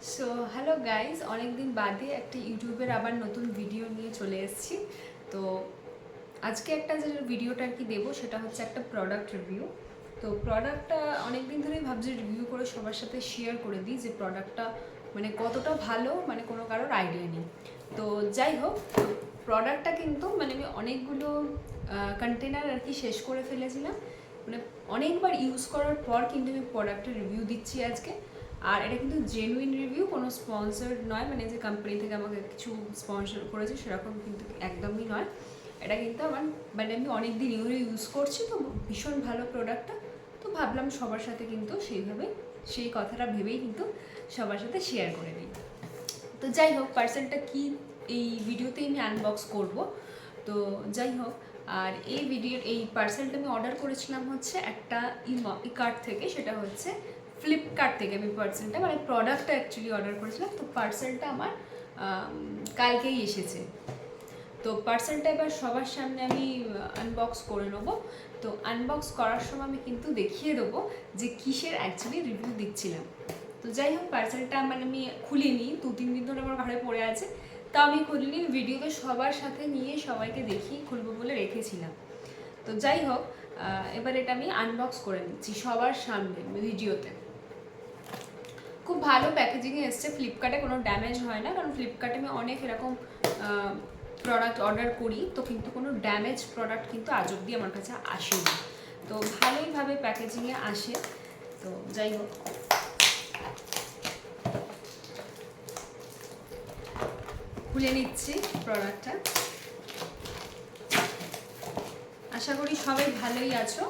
So hello guys, অনেকদিন বাদে একটা ইউটিউবের আবার নতুন ভিডিও নিয়ে চলে এসেছি। তো আজকে একটা যে ভিডিওটা আর কি দেবো সেটা হচ্ছে একটা প্রোডাক্ট রিভিউ। তো প্রোডাক্টটা অনেকদিন ধরেই ভাবছি রিভিউ করে সবার সাথে শেয়ার করে দিই যে প্রোডাক্টটা মানে কতটা ভালো, মানে কোনো কারোর আইডিয়া নেই। তো যাই হোক, প্রোডাক্টটা কিন্তু মানে আমি অনেকগুলো কন্টেনার আর কি শেষ করে ফেলেছিলাম। মানে অনেকবার ইউজ করার পর কিন্তু আমি প্রোডাক্টের রিভিউ দিচ্ছি আজকে। আর এটা কিন্তু জেনুইন রিভিউ, কোনো স্পন্সার্ড নয়, মানে যে কোম্পানি থেকে আমাকে কিছু স্পন্সর করেছে সেরকম কিন্তু একদমই নয়। এটা কিন্তু আমার মানে আমি অনেক দিন ইউজ করছি, তো ভীষণ ভালো প্রোডাক্টটা। তো ভাবলাম সবার সাথে কিন্তু সেইভাবে সেই কথাটা ভেবেই কিন্তু সবার সাথে শেয়ার করে দিই। তো যাই হোক, পার্সেলটা কি এই ভিডিওতেই আমি আনবক্স করব। তো যাই হোক, আর এই পার্সেলটা আমি অর্ডার করেছিলাম হচ্ছে একটা কার্ট থেকে, সেটা হচ্ছে ফ্লিপকার্ট থেকে। আমি পার্সেলটা মানে প্রোডাক্টটা অ্যাকচুয়ালি অর্ডার করেছিলাম। তো পার্সেলটা আমার কালকেই এসেছে। তো পার্সেলটা এবার সবার সামনে আমি আনবক্স করে নেবো। তো আনবক্স করার সময় আমি কিন্তু দেখিয়ে দেবো যে কিসের অ্যাকচুয়ালি রিভিউ দিচ্ছিলাম। তো যাই হোক, পার্সেলটা মানে আমি খুলিনি, 2-3 দিন ধরে আমার ঘরে পড়ে আছে। তা আমি খুলিনি, ভিডিওতে সবার সাথে নিয়ে সবাইকে দেখিয়ে খুলবো বলে রেখেছিলাম। তো যাই হোক, এবার এটা আমি আনবক্স করে নিচ্ছি সবার সামনে ভিডিওতে। খুব ভালো প্যাকেজিংয়ে এসছে, ফ্লিপকার্টে কোনো ড্যামেজ হয় না, কারণ ফ্লিপকার্টে আমি অনেক এরকম প্রোডাক্ট অর্ডার করি, তো কিন্তু কোনো ড্যামেজ প্রোডাক্ট কিন্তু আজ অব্দি আমার কাছে আসেনি। তো ভালোইভাবে প্যাকেজিংয়ে আসে। তো যাই হোক, খুলে নিচ্ছি প্রোডাক্টটা। আশা করি সবাই ভালোই আছো।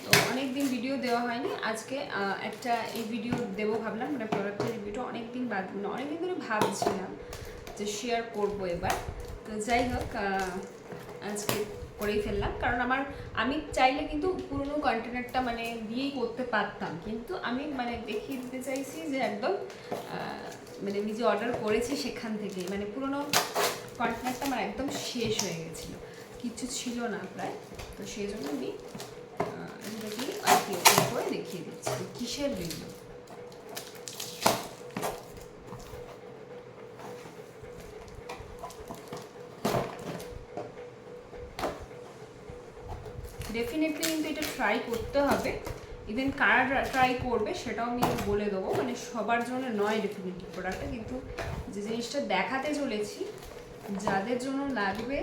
তো অনেক দিন ভিডিও দেওয়া হয়নি, আজকে একটা এই ভিডিও দেবো ভাবলাম, মানে প্রোডাক্টের রিভিউটা অনেকদিন ধরে ভাবছিলাম যে শেয়ার করব এবার। তো যাই হোক, আজকে করেই ফেললাম, কারণ আমি চাইলে কিন্তু পুরনো কন্টেনারটা মানে দিয়েই করতে পারতাম, কিন্তু আমি মানে দেখিয়ে দিতে চাইছি যে একদম মানে আমি যে অর্ডার করেছি সেখান থেকেই, মানে পুরনো কন্টেনারটা আমার একদম শেষ হয়ে গেছিলো, কিছু ছিল না প্রায়। তো সেই জন্য আমি এটাকে আর কি ওপেন করে দেখিয়ে দিচ্ছি কিসের রিভিউ। ডেফিনেটলি কিন্তু এটা ট্রাই করতে হবে। ইভেন কারা ট্রাই করবে সেটাও আমি বলে দেবো, মানে সবার জন্য নয় ডেফিনেটলি প্রোডাক্টটা, কিন্তু যে জিনিসটা দেখাতে চলেছি যাদের জন্য লাগবে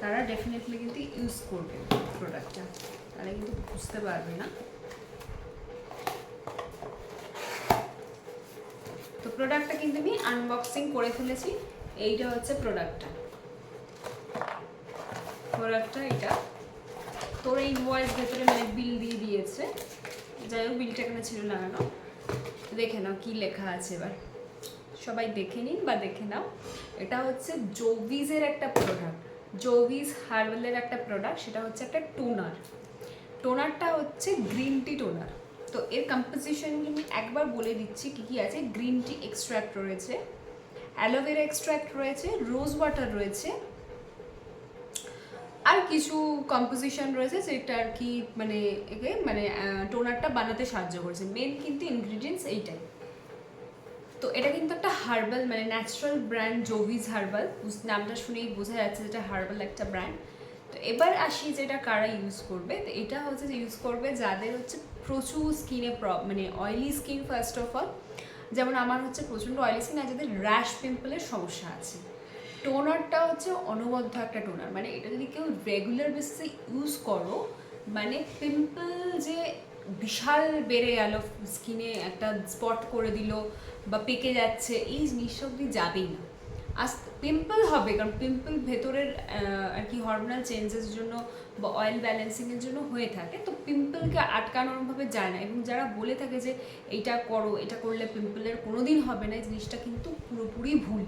তারা ডেফিনেটলি কিন্তু ইউজ করবে প্রোডাক্টটা, তারা কিন্তু বুঝতে পারবে না। তো প্রোডাক্টটা কিন্তু আমি আনবক্সিং করে ফেলেছি। এইটা হচ্ছে প্রোডাক্টটা এটা। তোর এই ইনভয়েস ভেতরে মানে বিল দিয়ে দিয়েছে। যাই হোক, বিলটা এখানে ছিল লাগানো, দেখে নাও কি লেখা আছে। এবার সবাই দেখে নিন বা দেখে নাও। এটা হচ্ছে জোভিজের একটা প্রোডাক্ট, জোভিজ হার্বালের একটা প্রোডাক্ট। সেটা হচ্ছে একটা টোনারটা হচ্ছে গ্রিন টি টোনার। তো এর কম্পোজিশন আমি একবার বলে দিচ্ছি কী কী আছে। গ্রিন টি এক্সট্র্যাক্ট রয়েছে, অ্যালোভেরা এক্সট্র্যাক্ট রয়েছে, রোজ ওয়াটার রয়েছে, আর কিছু কম্পোজিশন রয়েছে যেটা আর কি মানে একে মানে টোনারটা বানাতে সাহায্য করেছে। মেন কিন্তু ইনগ্রিডিয়েন্টস এইটাই। তো এটা কিন্তু একটা হার্বাল মানে ন্যাচারাল ব্র্যান্ড, জোভিজ হার্বাল, নামটা শুনেই বোঝা যাচ্ছে যেটা হার্বাল একটা ব্র্যান্ড। তো এবার আসি যেটা কারা ইউজ করবে। তো এটা হচ্ছে যে ইউজ করবে যাদের হচ্ছে প্রচুর স্কিনে মানে oily skin first of all, যেমন আমার হচ্ছে প্রচণ্ড অয়েলি স্কিন, আর যাদের র্যাশ পিম্পলের সমস্যা আছে। টোনারটা হচ্ছে অনবদ্য একটা টোনার, মানে এটা যদি কেউ রেগুলার বেসিসে ইউজ করো, মানে পিম্পল যে বিশাল বেড়ে গেল, স্কিনে একটা স্পট করে দিল বা পেকে যাচ্ছে, এই জিনিসটা অব্দি যাবেই না। পিম্পল হবে, কারণ পিম্পল ভেতরের আর কি হরমোনাল চেঞ্জেসের জন্য বা অয়েল ব্যালেন্সিংয়ের জন্য হয়ে থাকে। তো পিম্পলকে আটকানোভাবে যায় না, এবং যারা বলে থাকে যে এইটা করো, এটা করলে পিম্পলের কোনো দিন হবে না, এই জিনিসটা কিন্তু পুরোপুরি ভুল।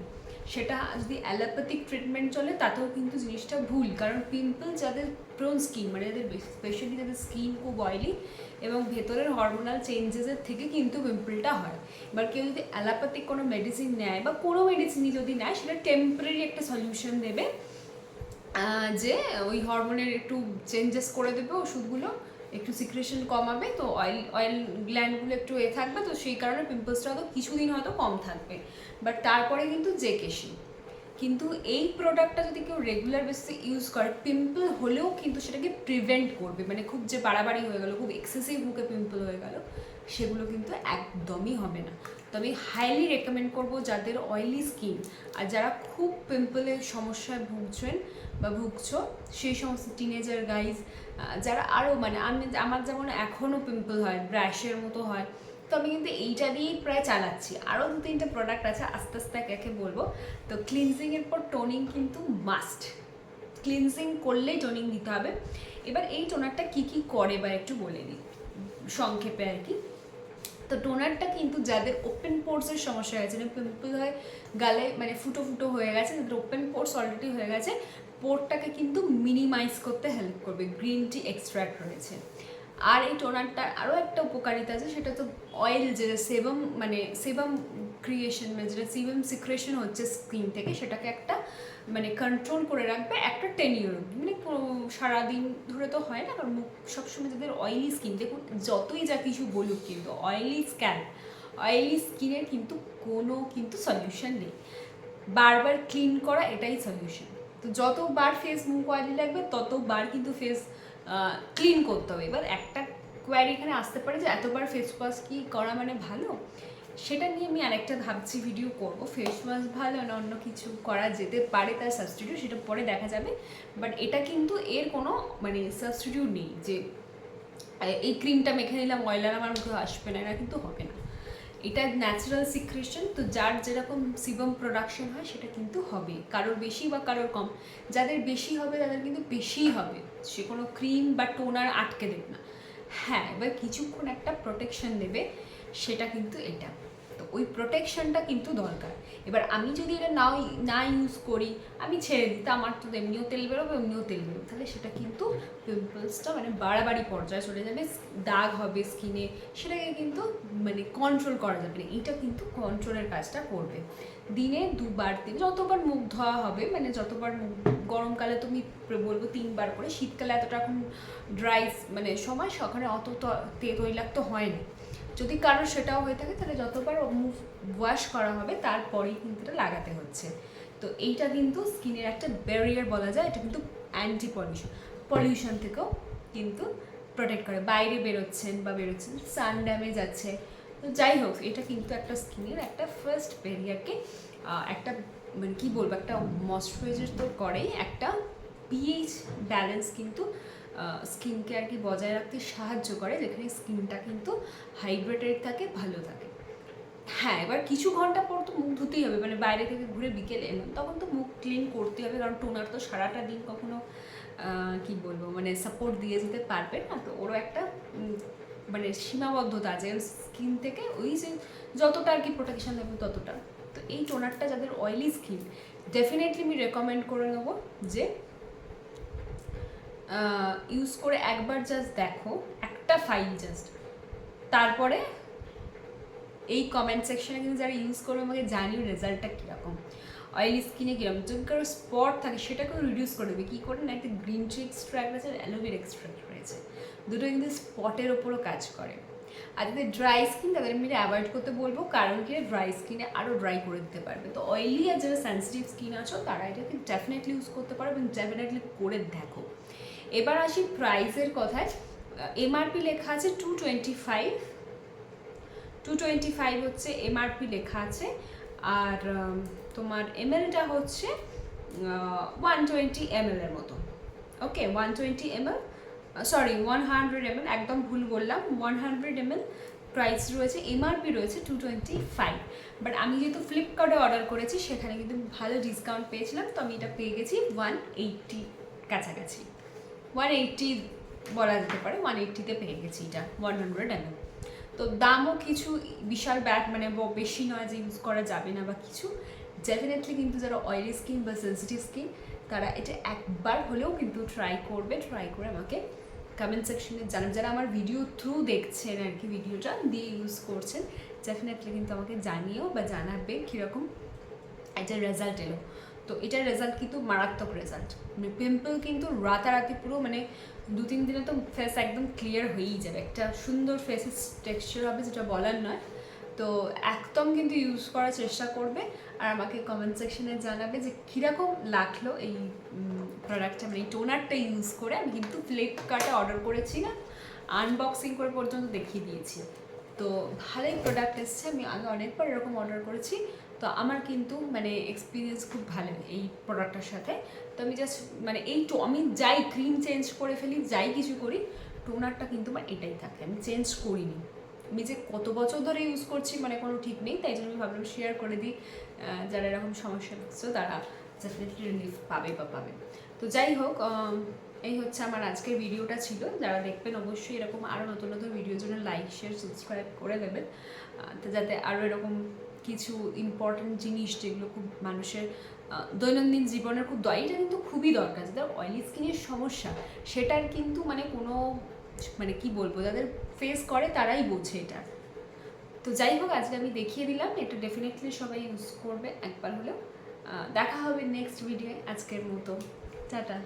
সেটা যদি অ্যালোপ্যাথিক ট্রিটমেন্ট চলে তাতেও কিন্তু জিনিসটা ভুল, কারণ পিম্পল যাদের প্রোন স্কিন, মানে যাদের স্পেশালি যাদের স্কিন খুব অয়েলি এবং ভেতরের হরমোনাল চেঞ্জেসের থেকে কিন্তু পিম্পলটা হয়। এবার কেউ যদি অ্যালোপ্যাথিক কোনো মেডিসিন নেয় বা কোনো মেডিসিনই যদি নেয়, সেটা টেম্পোরারি একটা সলিউশন দেবে, যে ওই হরমোনের একটু চেঞ্জেস করে দেবে ওষুধগুলো, একটু সিক্রেশন কমাবে, তো অয়েল গ্ল্যান্ডগুলো একটু থাকবে, তো সেই কারণে পিম্পলসটা হয়তো কিছুদিন হয়তো কম থাকবে, বাট তারপরে কিন্তু জেকেশি। কিন্তু এই প্রোডাক্টটা যদি কেউ রেগুলার বেসিসে ইউজ করে, পিম্পল হলেও কিন্তু সেটাকে প্রিভেন্ট করবে, মানে খুব যে বাড়াবাড়ি হয়ে গেল, খুব এক্সেসিভ মুখে পিম্পল হয়ে গেল, সেগুলো কিন্তু একদমই হবে না। তো আমি হাইলি রেকমেন্ড করবো যাদের অয়েলি স্কিন আর যারা খুব পিম্পলের সমস্যায় ভুগছেন বা ভুগছো, সেই সমস্ত টিনেজার গাইজ যারা আরও মানে আমার যেমন এখনও পিম্পল হয়, ব্র্যাশের মতো হয়, তো আমি কিন্তু এইটা দিয়েই প্রায় চালাচ্ছি। আরও 2-3টে প্রোডাক্ট আছে, আস্তে আস্তে একে বলবো। তো ক্লিনজিংয়ের পর টোনিং কিন্তু মাস্ট, ক্লিনজিং করলেই টোনিং দিতে হবে। এবার এই টোনারটা কি কি করে বা একটু বলে দিই সংক্ষেপে আর কি। তো টোনারটা কিন্তু যাদের ওপেন পোর্সের সমস্যা হয়েছে, মানে পিম্পল হয় গালে, মানে ফুটো ফুটো হয়ে গেছে, যাদের ওপেন পোর্স অলরেডি হয়ে গেছে, পোরটাকে কিন্তু মিনিমাইজ করতে হেল্প করবে, গ্রিন টি এক্সট্র্যাক্ট রয়েছে। আর এই টোনারটার আরও একটা উপকারিতা আছে, সেটা তো অয়েল যেটা সেবাম, মানে সেবাম ক্রিয়েশন, মানে যেটা সেবাম সিক্রেশন হচ্ছে স্কিন থেকে, সেটাকে একটা মানে কন্ট্রোল করে রাখবে একটা টেনিওর, মানে সারাদিন ধরে তো হয় না, কারণ মুখ সবসময় যাদের অয়েলি স্কিন, দেখুন যতই যা কিছু বলুক কিন্তু অয়েলি স্কিনের কিন্তু কোনো কিন্তু সলিউশন নেই, বারবার ক্লিন করা এটাই সলিউশন। তো যতবার ফেস মুখ অয়েলি লাগবে ততবার কিন্তু ফেস ক্লিন করতে হবে। এবার একটা কোয়ারি এখানে আসতে পারে যে এতবার ফেস ওয়াশ কি করা মানে ভালো, সেটা নিয়ে আমি আরেকটা ভাবছি ভিডিও করব, ফেস ওয়াশ ভালো না অন্য কিছু করা যেতে পারে তার সাবস্টিটিউট, সেটা পরে দেখা যাবে। বাট এটা কিন্তু এর কোনো মানে সাবস্টিটিউট নেই যে এই ক্রিমটা মেখে নিলাম অয়েল আর আমার মুখে আসবে না, এটা কিন্তু হবে না। এটা ন্যাচারাল সিক্রেশন, তো যার যেরকম সিবাম প্রোডাকশন হয় সেটা কিন্তু হবে, কারোর বেশি বা কারোর কম। যাদের বেশি হবে তাদের কিন্তু বেশিই হবে, সে কোনো ক্রিম বা টোনার আটকে দেবে না। হ্যাঁ, এবার কিছুক্ষণ একটা প্রোটেকশন দেবে, সেটা কিন্তু এটা। তো ওই প্রোটেকশনটা কিন্তু দরকার। এবার আমি যদি এটা না ইউজ করি, আমি ছেড়ে দিই, তা আমার তো এমনিও তেল বেরোবে এমনিও তেল বেরোবে, তাহলে সেটা কিন্তু পিম্পলসটা মানে বাড়াবাড়ি পর্যায়ে চলে যাবে, দাগ হবে স্কিনে, সেটাকে কিন্তু মানে কন্ট্রোল করা যাবে না। এইটা কিন্তু কন্ট্রোলের কাজটা করবে। দিনে 2বার যতবার মুখ ধোয়া হবে, মানে যতবার মুখ, গরমকালে তুমি বলবো 3বার করে, শীতকালে এতটা এখন ড্রাই মানে সময়, সকালে অত তৈলাক্ত হয় না। যদি কারোর সেটাও হয়ে থাকে তাহলে যতবার মুখ ওয়াশ করা হবে তারপরেই কিন্তু এটা লাগাতে হচ্ছে। তো এইটা কিন্তু স্কিনের একটা ব্যারিয়ার বলা যায়, এটা কিন্তু অ্যান্টি পলিউশন থেকেও কিন্তু প্রোটেক্ট করে। বাইরে বেরোচ্ছেন সান ড্যামেজ আছে, তো যাই হোক, এটা কিন্তু একটা স্কিনের একটা ফার্স্ট ব্যারিয়ারকে একটা মানে কী বলবো, একটা ময়শ্চারাইজার তো করেই, একটা পিএইচ ব্যালেন্স কিন্তু স্কিনকে আর কি বজায় রাখতে সাহায্য করে, যেখানে স্কিনটা কিন্তু হাইড্রেটেড থাকে, ভালো থাকে। হ্যাঁ, এবার কিছু ঘন্টা পর তো মুখ ধুতেই হবে, মানে বাইরে থেকে ঘুরে বিকেলে এলাম তখন তো মুখ ক্লিন করতে হবে, কারণ টোনার তো সারাটা দিন কখনো কি বলবো মানে সাপোর্ট দিয়ে যেতে পারবে না, তো ওরও একটা মানে সীমাবদ্ধতা আছে স্কিন থেকে, ওই যে যতটা আর কি প্রোটেকশন দেবে ততটা। তো এই টোনারটা যাদের অয়েলি স্কিন, ডেফিনেটলি আমি রেকমেন্ড করে নেবো যে ইউজ করে একবার জাস্ট দেখো, একটা ফাইল জাস্ট, তারপরে এই কমেন্ট সেকশনে কিন্তু যারা ইউজ করবে আমাকে জানিও রেজাল্টটা কীরকম, অয়েলি স্কিনে কীরকম। যদি কারো স্পট থাকে সেটাকেও রিডিউস করে দেবে কী করে না, একটা গ্রিন টি এক্সট্র্যাক্ট আছে আর অ্যালোভেরা এক্সট্র্যাক্ট রয়েছে, দুটো কিন্তু স্পটের ওপরও কাজ করে। আর যাদের ড্রাই স্কিন তাদের আমি অ্যাভয়েড করতে বলবো, কারণ কি ড্রাই স্কিনে আরও ড্রাই করে দিতে পারবে। তো অয়েলি আর যারা সেন্সিটিভ স্কিন আছো তারা এটাকে ডেফিনেটলি ইউজ করতে পারো এবং ডেফিনেটলি করে দেখো। এবার আসি প্রাইসের কথায়। এমআরপি লেখা আছে 225 হচ্ছে এমআরপি লেখা আছে, আর তোমার এমএলটা হচ্ছে 120 ml এর মতো। ওকে, 120 ml, সরি 100 ml, একদম ভুল বললাম, 100 ml প্রাইস রয়েছে, এমআরপি রয়েছে 225। বাট আমি যেহেতু ফ্লিপকার্টে অর্ডার করেছি সেখানে কিন্তু ভালো ডিসকাউন্ট পেয়েছিলাম, তো আমি এটা পেয়ে গেছি 180 কাছাকাছি, 180 বলা যেতে পারে, 180-তে পেয়ে গেছি এটা 100 ml। তো দামও কিছু বিশাল ব্যাগ মানে বেশি নয় যে ইউজ করা যাবে না বা কিছু। ডেফিনেটলি কিন্তু যারা অয়েলি স্কিন বা সেন্সিটিভ স্কিন তারা এটা একবার হলেও কিন্তু ট্রাই করে আমাকে কমেন্ট সেকশনে জানান। যারা আমার ভিডিও থ্রু দেখছেন আর কি, ভিডিওটা দিয়ে ইউজ করছেন, ডেফিনেটলি কিন্তু আমাকে জানিও বা জানাবে কীরকম এটার রেজাল্ট এলো। তো এটার রেজাল্ট কিন্তু মারাত্মক রেজাল্ট, মানে পিম্পল কিন্তু রাতারাতি পুরো মানে 2-3 দিনে তো ফেস একদম ক্লিয়ার হয়েই যাবে, একটা সুন্দর ফেসের টেক্সচার হবে, যেটা বলার নয়। তো একদম কিন্তু ইউজ করার চেষ্টা করবে, আর আমাকে কমেন্ট সেকশনে জানাবে যে কীরকম লাগলো এই প্রোডাক্টটা, মানে এই টোনারটা ইউজ করে। আমি কিন্তু ফ্লিপকার্টে অর্ডার করেছি না, আনবক্সিং করে পর্যন্ত দেখিয়ে দিয়েছি। তো ভালোই প্রোডাক্ট এসছে, আমি আগে অনেকবার এরকম অর্ডার করেছি, তো আমার কিন্তু মানে এক্সপিরিয়েন্স খুব ভালো এই প্রোডাক্টটার সাথে। তো আমি জাস্ট মানে আমি যাই ক্রিম চেঞ্জ করে ফেলি, যাই কিছু করি, টোনারটা কিন্তু আমার এটাই থাকে, আমি চেঞ্জ করিনি। আমি যে কত বছর ধরে ইউজ করছি মানে কোনো ঠিক নেই, তাই জন্য আমি ভাবলাম শেয়ার করে দিই, যারা এরকম সমস্যা হচ্ছে তারা ডেফিনেটলি রিলিফ পাবে। তো যাই হোক, এই হচ্ছে আমার আজকের ভিডিওটা ছিল। যারা দেখবেন অবশ্যই এরকম আরও নতুন নতুন ভিডিওর জন্য লাইক শেয়ার সাবস্ক্রাইব করে দেবেন, তো যাতে আরও এরকম কিছু ইম্পর্টেন্ট জিনিস যেগুলো খুব মানুষের দৈনন্দিন জীবনের খুব এটা কিন্তু খুবই দরকার, যাদের অয়েলি স্কিনের সমস্যা সেটার কিন্তু মানে কোনো মানে কি বলবো, যাদের ফেস করে তারাই বোঝে এটা। তো যাই হোক, আজকে আমি দেখিয়ে দিলাম, এটা ডেফিনেটলি সবাই ইউজ করবে একবার হলেও। দেখা হবে নেক্সট ভিডিওয়ে, আজকের মতো টাটা।